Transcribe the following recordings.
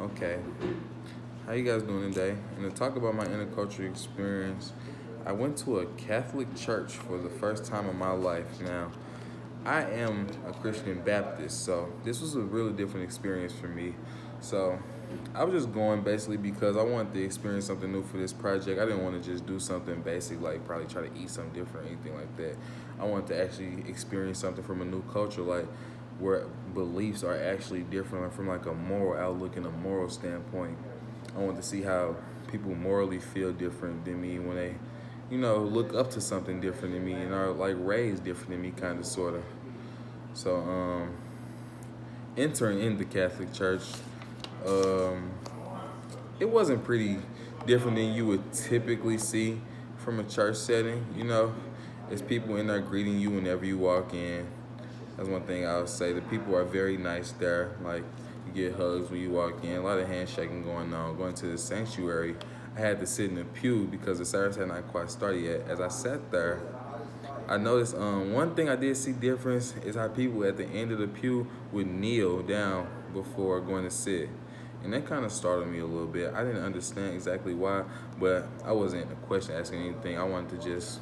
Okay, how you guys doing today? And to talk about my intercultural experience, I went to a Catholic church for the first time in my life. Now, I am a Christian Baptist, so this was a really different experience for me. So, I was just going basically because I wanted to experience something new for this project. I didn't want to just do something basic like probably try to eat something different or anything like that. I wanted to actually experience something from a new culture, like where beliefs are actually different from like a moral outlook and a moral standpoint. I want to see how people morally feel different than me when they, look up to something different than me and are like raised different than me, kind of, sort of. So, entering in the Catholic Church, um, it wasn't pretty different than you would typically see from a church setting. There's people in there greeting you whenever you walk in. That's one thing I would say. The people are very nice there. Like, you get hugs when you walk in. A lot of handshaking going on. Going to the sanctuary, I had to sit in the pew because the service had not quite started yet. As I sat there, I noticed one thing I did see difference is how people at the end of the pew would kneel down before going to sit. And that kind of startled me a little bit. I didn't understand exactly why, but I wasn't a question asking anything. I wanted to just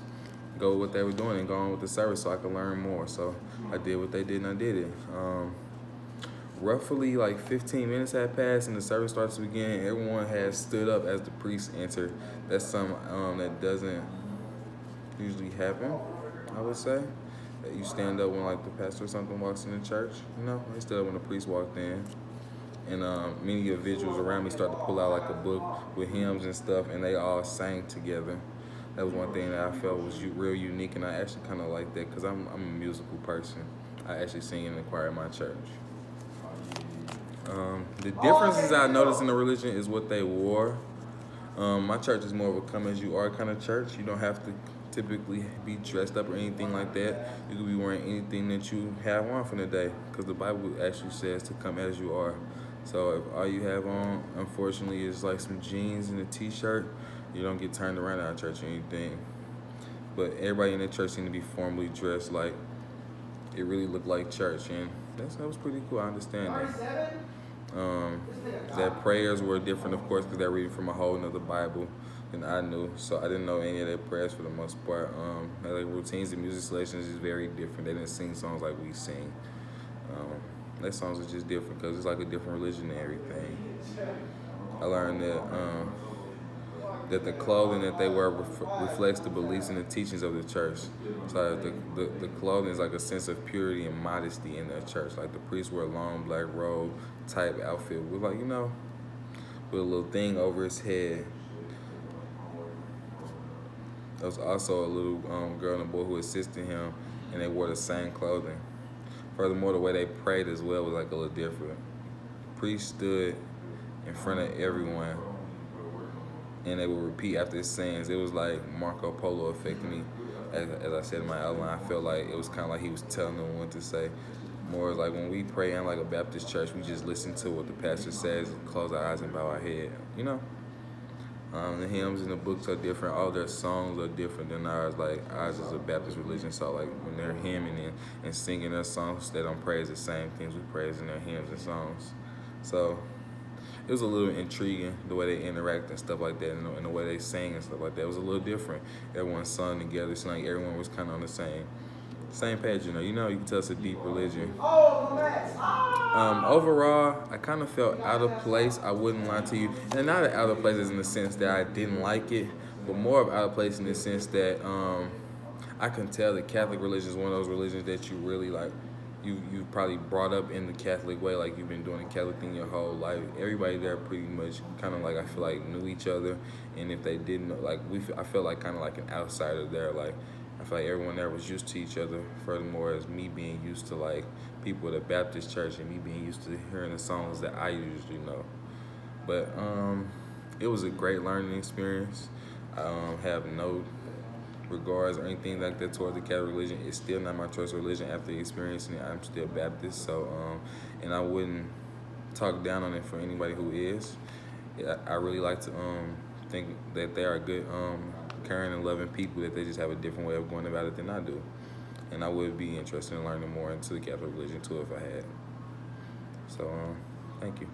go with what they were doing and go on with the service so I could learn more. So I did what they did and I did it. Roughly like 15 minutes had passed and the service started to begin. Everyone had stood up as the priest entered. That's something that doesn't usually happen, I would say. That you stand up when like the pastor or something walks in the church. I stood up when the priest walked in. And many individuals around me started to pull out like a book with hymns and stuff, and they all sang together. That was one thing that I felt was real unique, and I actually kind of like that because I'm a musical person. I actually sing in the choir at my church. The differences I noticed in the religion is what they wore. My church is more of a come as you are kind of church. You don't have to typically be dressed up or anything like that. You could be wearing anything that you have on for the day because the Bible actually says to come as you are. So if all you have on, unfortunately, is like some jeans and a t-shirt, you don't get turned around at our church or anything. But everybody in the church seemed to be formally dressed, like it really looked like church, and that was pretty cool. I understand that. Their prayers were different, of course, because they're reading from a whole nother Bible than I knew. So I didn't know any of their prayers for the most part. Their like routines and music selections is very different. They didn't sing songs like we sing. Their songs are just different because it's like a different religion and everything. I learned that the clothing that they wear reflects the beliefs and the teachings of the church. So the clothing is like a sense of purity and modesty in their church. Like the priests wear a long black robe type outfit with like, with a little thing over his head. There was also a little girl and a boy who assisted him, and they wore the same clothing. Furthermore, the way they prayed as well was like a little different. The priest stood in front of everyone, and they would repeat after his sayings. It was like Marco Polo affected me. As I said in my outline, I felt like it was kind of like he was telling them what to say. More like when we pray in like a Baptist church, we just listen to what the pastor says, and close our eyes and bow our head. The hymns and the books are different. All their songs are different than ours. Like ours is a Baptist religion, so like when they're hymning and singing their songs, they don't praise the same things we praise in their hymns and songs. So it was a little intriguing the way they interact and stuff like that, and the way they sing and stuff like that. It was a little different. Everyone sung together. It's like everyone was kind of on the same page. You can tell it's a deep religion. Overall, I kind of felt out of place. I wouldn't lie to you, and not out of place in the sense that I didn't like it, but more of out of place in the sense that I can tell the Catholic religion is one of those religions that you really like. You probably brought up in the Catholic way, like you've been doing the Catholic thing your whole life. Everybody there pretty much kind of like I feel like knew each other, and if they didn't know, like I felt like kind of like an outsider there. Like I feel like everyone there was used to each other. Furthermore, as me being used to like people at a Baptist church and me being used to hearing the songs that I usually know. But it was a great learning experience. I have no regards or anything like that toward the Catholic religion. It's still not my choice of religion after experiencing it. I'm still Baptist, so and I wouldn't talk down on it for anybody who is. I really like to think that they are good, caring and loving people, that they just have a different way of going about it than I do. And I would be interested in learning more into the Catholic religion too if I had. So thank you.